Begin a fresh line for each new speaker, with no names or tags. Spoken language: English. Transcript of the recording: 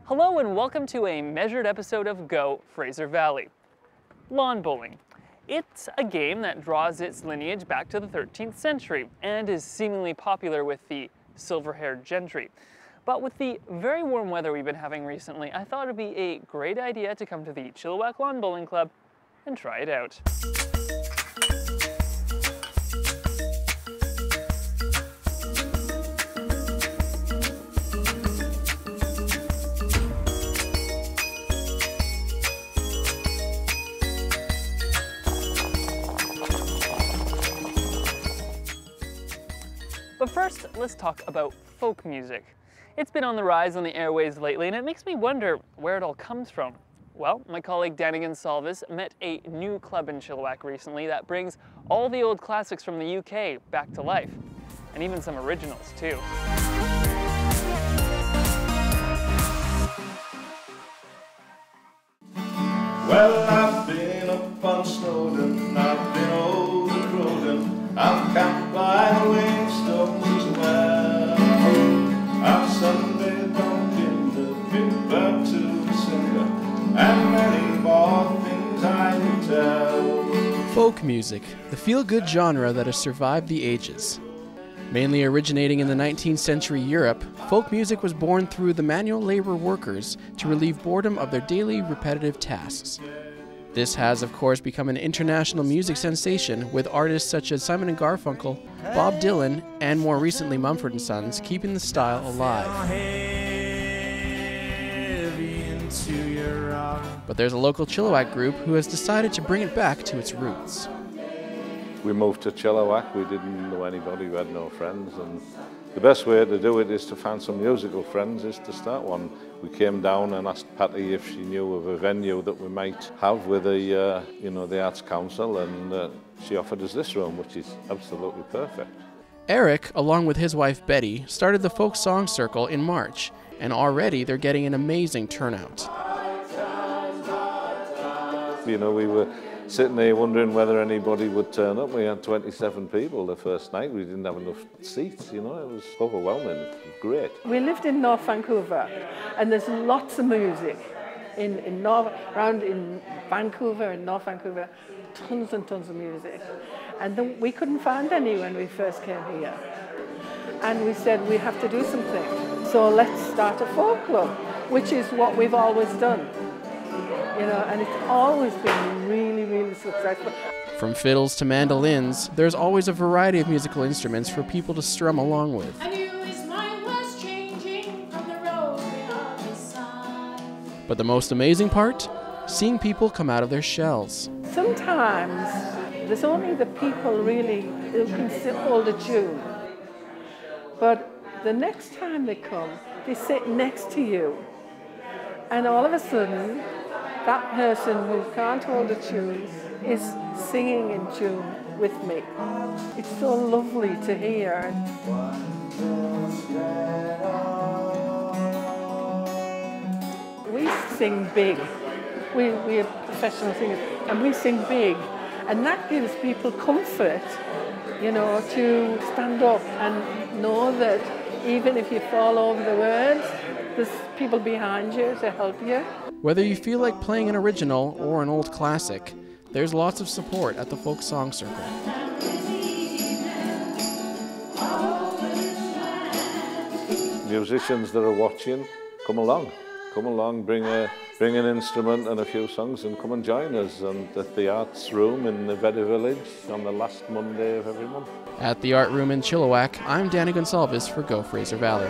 Hello and welcome to a measured episode of Go Fraser Valley. Lawn bowling. It's a game that draws its lineage back to the 13th century and is seemingly popular with the silver-haired gentry. But with the very warm weather we've been having recently, I thought it'd be a great idea to come to the Chilliwack Lawn Bowling Club and try it out. But first, let's talk about folk music. It's been on the rise on the airways lately, and it makes me wonder where it all comes from. Well, my colleague Danny Gonsalves met a new club in Chilliwack recently that brings all the old classics from the UK back to life, and even some originals too.
Well, I've been up on Snowdon, I've been over Crowdon, I've camped by the Wakestones as well. I've sunbathed on Kinder, been burnt to the cinder, and many more things I can tell.
Folk music, the feel-good genre that has survived the ages. Mainly originating in the 19th century Europe, folk music was born through the manual labor workers to relieve boredom of their daily repetitive tasks. This has, of course, become an international music sensation, with artists such as Simon & Garfunkel, Bob Dylan, and more recently Mumford & Sons keeping the style alive. But there's a local Chilliwack group who has decided to bring it back to its roots.
We moved to Chilliwack, we didn't know anybody, we had no friends, and the best way to do it is to find some musical friends, is to start one. We came down and asked Patty if she knew of a venue that we might have with the Arts Council, and she offered us this room, which is absolutely perfect.
Eric, along with his wife Betty, started the Folk Song Circle in March, and already they're getting an amazing turnout.
You know, we were sitting there wondering whether anybody would turn up. We had 27 people the first night. We didn't have enough seats, you know, it was overwhelming. It was great.
We lived in North Vancouver, and there's lots of music around in Vancouver and North Vancouver, tons and tons of music. And then we couldn't find any when we first came here. And we said, we have to do something. So let's start a folk club, which is what we've always done. You know, and it's always been really, really successful.
From fiddles to mandolins, there's always a variety of musical instruments for people to strum along with. But the most amazing part? Seeing people come out of their shells.
Sometimes there's only the people really who can hold a tune. But the next time they come, they sit next to you. And all of a sudden, that person who can't hold a tune is singing in tune with me. It's so lovely to hear. We sing big. We are professional singers, and we sing big. And that gives people comfort, you know, to stand up and know that even if you fall over the words, there's people behind you to help you.
Whether you feel like playing an original or an old classic, there's lots of support at the Folk Song Circle.
Musicians that are watching, come along. Come along, bring an instrument and a few songs and come and join us at the Arts Room in the Vedder Village on the last Monday of every month.
At the Art Room in Chilliwack, I'm Danny Gonsalves for Go Fraser Valley.